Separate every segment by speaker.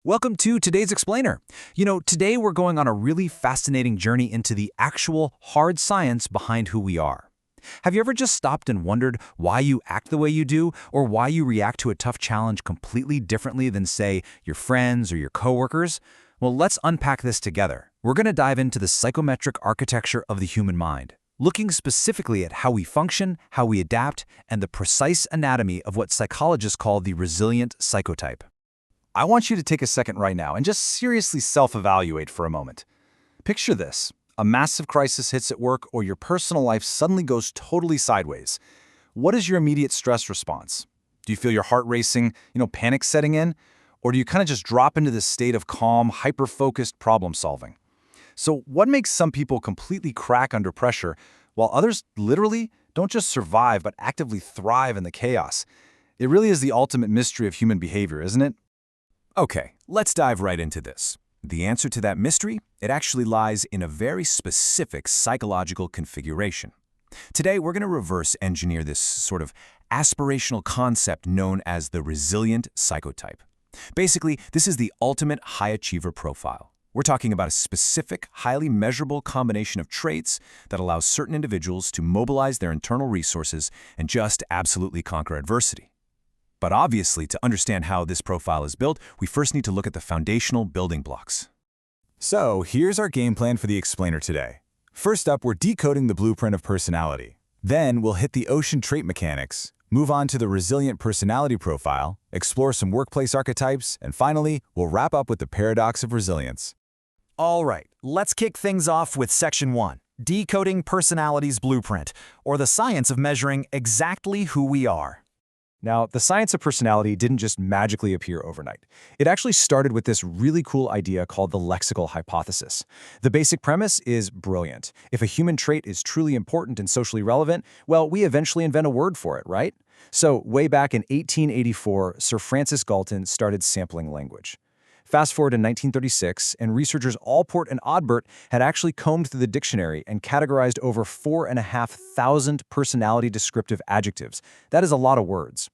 Speaker 1: Welcome to today's Explainer. Today we're going on a really fascinating journey into the actual hard science behind who we are. Have you ever just stopped and wondered why you act the way you do, or why you react to a tough challenge completely differently than, say, your friends or your coworkers? Well, let's unpack this together. We're going to dive into the psychometric architecture of the human mind, looking specifically at how we function, how we adapt, and the precise anatomy of what psychologists call the resilient psychotype. I want you to take a second right now and just seriously self-evaluate for a moment. Picture this. A massive crisis hits at work, or your personal life suddenly goes totally sideways. What is your immediate stress response? Do you feel your heart racing, panic setting in? Or do you kind of just drop into this state of calm, hyper-focused problem solving? So what makes some people completely crack under pressure, while others literally don't just survive but actively thrive in the chaos? It really is the ultimate mystery of human behavior, isn't it? Okay, let's dive right into this. The answer to that mystery, it actually lies in a very specific psychological configuration. Today, we're going to reverse engineer this sort of aspirational concept known as the resilient psychotype. Basically, this is the ultimate high achiever profile. We're talking about a specific, highly measurable combination of traits that allows certain individuals to mobilize their internal resources and just absolutely conquer adversity. But obviously, to understand how this profile is built, we first need to look at the foundational building blocks. So here's our game plan for the Explainer today. First up, we're decoding the blueprint of personality. Then we'll hit the ocean trait mechanics, move on to the resilient personality profile, explore some workplace archetypes, and finally, we'll wrap up with the paradox of resilience.
Speaker 2: All right, let's kick things off with Section 1, Decoding Personality's Blueprint, or the science of measuring exactly who we are.
Speaker 1: Now, the science of personality didn't just magically appear overnight. It actually started with this really cool idea called the lexical hypothesis. The basic premise is brilliant. If a human trait is truly important and socially relevant, well, we eventually invent a word for it, right? So, way back in 1884, Sir Francis Galton started sampling language. Fast forward to 1936, and researchers Allport and Odbert had actually combed through the dictionary and categorized over 4,500 personality descriptive adjectives. That is a lot of words.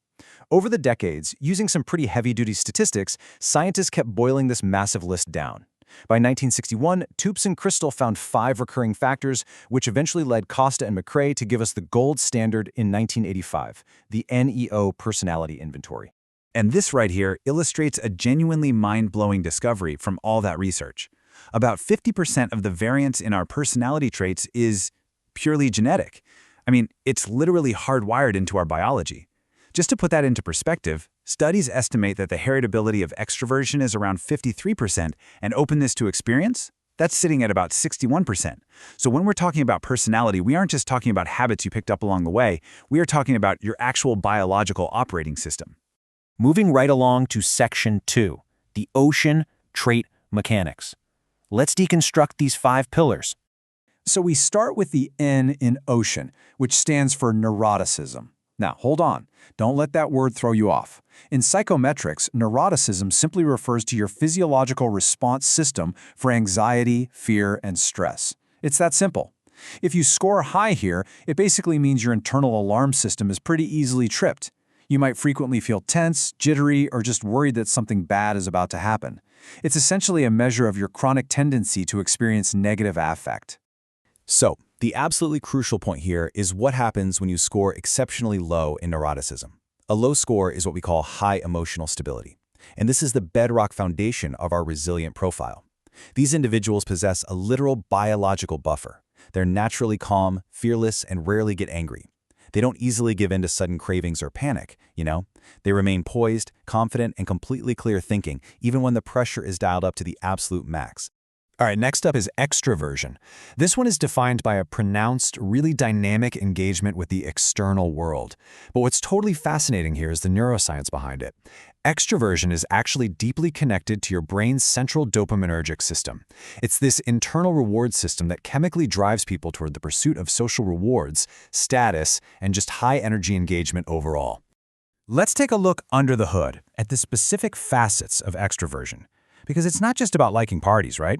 Speaker 1: Over the decades, using some pretty heavy-duty statistics, scientists kept boiling this massive list down. By 1961, Toops and Crystal found 5 recurring factors, which eventually led Costa and McCrae to give us the gold standard in 1985, the NEO Personality Inventory. And this right here illustrates a genuinely mind-blowing discovery from all that research. About 50% of the variance in our personality traits is purely genetic. It's literally hardwired into our biology. Just to put that into perspective, studies estimate that the heritability of extraversion is around 53%, and openness to experience? That's sitting at about 61%. So when we're talking about personality, we aren't just talking about habits you picked up along the way, we are talking about your actual biological operating system.
Speaker 2: Moving right along to Section 2, the ocean trait mechanics. Let's deconstruct these 5 pillars.
Speaker 1: So we start with the N in ocean, which stands for neuroticism. Now, hold on. Don't let that word throw you off. In psychometrics, neuroticism simply refers to your physiological response system for anxiety, fear, and stress. It's that simple. If you score high here, it basically means your internal alarm system is pretty easily tripped. You might frequently feel tense, jittery, or just worried that something bad is about to happen. It's essentially a measure of your chronic tendency to experience negative affect. So, the absolutely crucial point here is what happens when you score exceptionally low in neuroticism. A low score is what we call high emotional stability. And this is the bedrock foundation of our resilient profile. These individuals possess a literal biological buffer. They're naturally calm, fearless, and rarely get angry. They don't easily give in to sudden cravings or panic, They remain poised, confident, and completely clear thinking, even when the pressure is dialed up to the absolute max. All right, next up is extraversion. This one is defined by a pronounced, really dynamic engagement with the external world. But what's totally fascinating here is the neuroscience behind it. Extraversion is actually deeply connected to your brain's central dopaminergic system. It's this internal reward system that chemically drives people toward the pursuit of social rewards, status, and just high-energy engagement overall. Let's take a look under the hood at the specific facets of extraversion. Because it's not just about liking parties, right?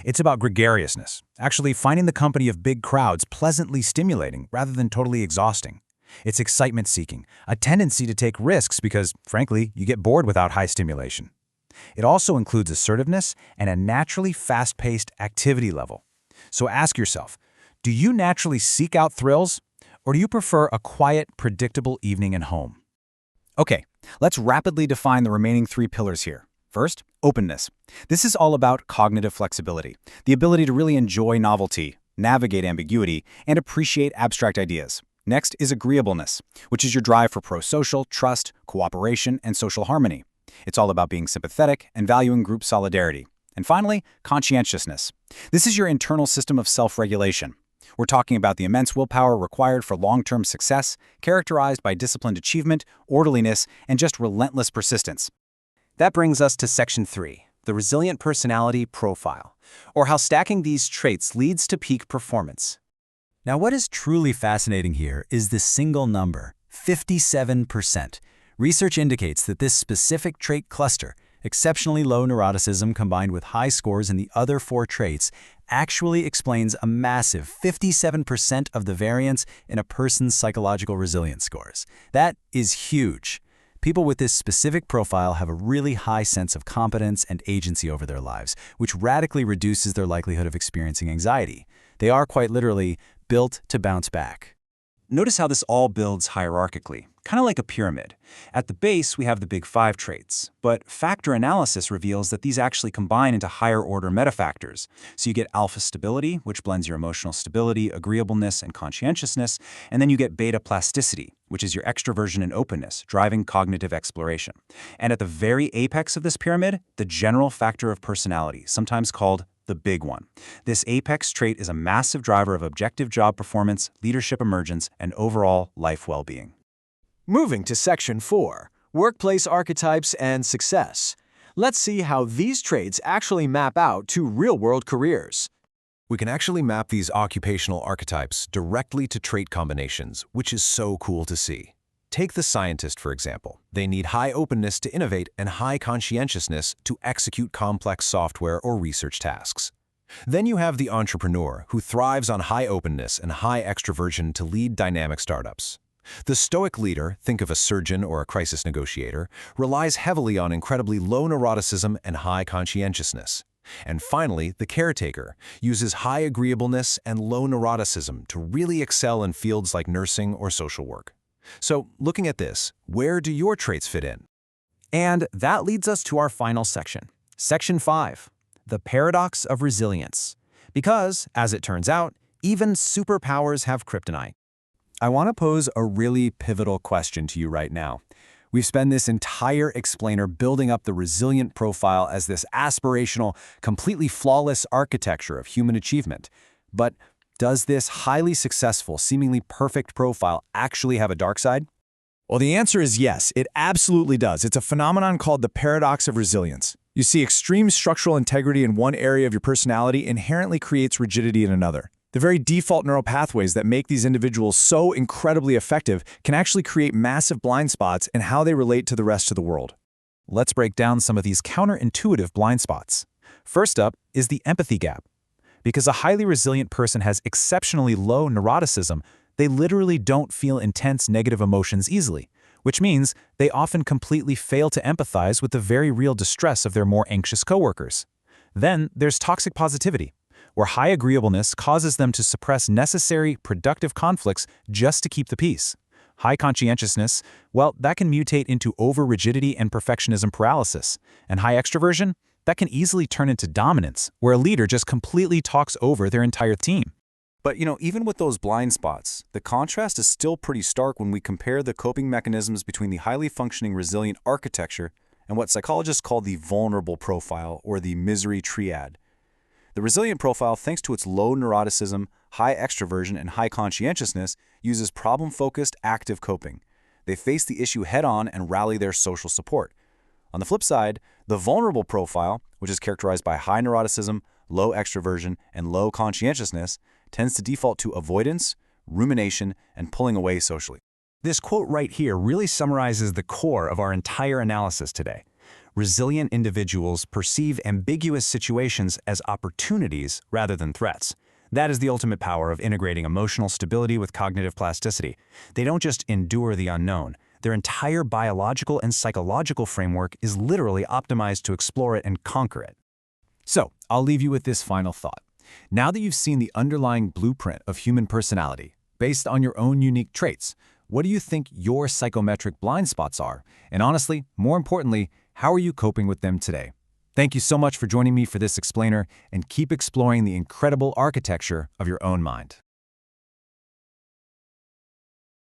Speaker 1: It's about gregariousness, actually finding the company of big crowds pleasantly stimulating rather than totally exhausting. It's excitement-seeking, a tendency to take risks because, frankly, you get bored without high stimulation. It also includes assertiveness and a naturally fast-paced activity level. So ask yourself, do you naturally seek out thrills, or do you prefer a quiet, predictable evening at home? Okay, let's rapidly define the remaining 3 pillars here. First, openness. This is all about cognitive flexibility, the ability to really enjoy novelty, navigate ambiguity, and appreciate abstract ideas. Next is agreeableness, which is your drive for prosocial, trust, cooperation, and social harmony. It's all about being sympathetic and valuing group solidarity. And finally, conscientiousness. This is your internal system of self-regulation. We're talking about the immense willpower required for long-term success, characterized by disciplined achievement, orderliness, and just relentless persistence.
Speaker 3: That brings us to Section 3, the resilient personality profile, or how stacking these traits leads to peak performance.
Speaker 1: Now, what is truly fascinating here is the single number, 57%. Research indicates that this specific trait cluster, exceptionally low neuroticism combined with high scores in the other 4 traits, actually explains a massive 57% of the variance in a person's psychological resilience scores. That is huge. People with this specific profile have a really high sense of competence and agency over their lives, which radically reduces their likelihood of experiencing anxiety. They are quite literally built to bounce back.
Speaker 3: Notice how this all builds hierarchically, kind of like a pyramid. At the base, we have the big 5 traits, but factor analysis reveals that these actually combine into higher-order metafactors. So you get alpha stability, which blends your emotional stability, agreeableness, and conscientiousness, and then you get beta plasticity, which is your extraversion and openness, driving cognitive exploration. And at the very apex of this pyramid, the general factor of personality, sometimes called the big one. This apex trait is a massive driver of objective job performance, leadership emergence, and overall life well-being.
Speaker 4: Moving to Section 4, Workplace Archetypes and Success. Let's see how these traits actually map out to real-world careers.
Speaker 5: We can actually map these occupational archetypes directly to trait combinations, which is so cool to see. Take the scientist, for example. They need high openness to innovate and high conscientiousness to execute complex software or research tasks. Then you have the entrepreneur, who thrives on high openness and high extraversion to lead dynamic startups. The stoic leader, think of a surgeon or a crisis negotiator, relies heavily on incredibly low neuroticism and high conscientiousness. And finally, the caretaker uses high agreeableness and low neuroticism to really excel in fields like nursing or social work. So, looking at this, where do your traits fit in?
Speaker 3: And that leads us to our final section, Section 5, the paradox of resilience. Because, as it turns out, even superpowers have kryptonite. I want to pose a really pivotal question to you right now. We've spent this entire explainer building up the resilient profile as this aspirational, completely flawless architecture of human achievement. But does this highly successful, seemingly perfect profile actually have a dark side?
Speaker 4: Well, the answer is yes, it absolutely does. It's a phenomenon called the paradox of resilience. You see, extreme structural integrity in one area of your personality inherently creates rigidity in another. The very default neural pathways that make these individuals so incredibly effective can actually create massive blind spots in how they relate to the rest of the world.
Speaker 1: Let's break down some of these counterintuitive blind spots. First up is the empathy gap. Because a highly resilient person has exceptionally low neuroticism, they literally don't feel intense negative emotions easily, which means they often completely fail to empathize with the very real distress of their more anxious coworkers. Then there's toxic positivity, where high agreeableness causes them to suppress necessary, productive conflicts just to keep the peace. High conscientiousness, well, that can mutate into over-rigidity and perfectionism paralysis. And high extraversion, that can easily turn into dominance, where a leader just completely talks over their entire team.
Speaker 3: But, even with those blind spots, the contrast is still pretty stark when we compare the coping mechanisms between the highly functioning resilient architecture and what psychologists call the vulnerable profile, or the misery triad. The resilient profile, thanks to its low neuroticism, high extraversion, and high conscientiousness, uses problem-focused, active coping. They face the issue head-on and rally their social support. On the flip side, the vulnerable profile, which is characterized by high neuroticism, low extraversion, and low conscientiousness, tends to default to avoidance, rumination, and pulling away socially. This quote right here really summarizes the core of our entire analysis today. Resilient individuals perceive ambiguous situations as opportunities rather than threats. That is the ultimate power of integrating emotional stability with cognitive plasticity. They don't just endure the unknown,
Speaker 1: Their entire biological and psychological framework is literally optimized to explore it and conquer it.
Speaker 5: So, I'll leave you with this final thought. Now that you've seen the underlying blueprint of human personality, based on your own unique traits, what do you think your psychometric blind spots are? And honestly, more importantly, how are you coping with them today? Thank you so much for joining me for this explainer, and keep exploring the incredible architecture of your own mind.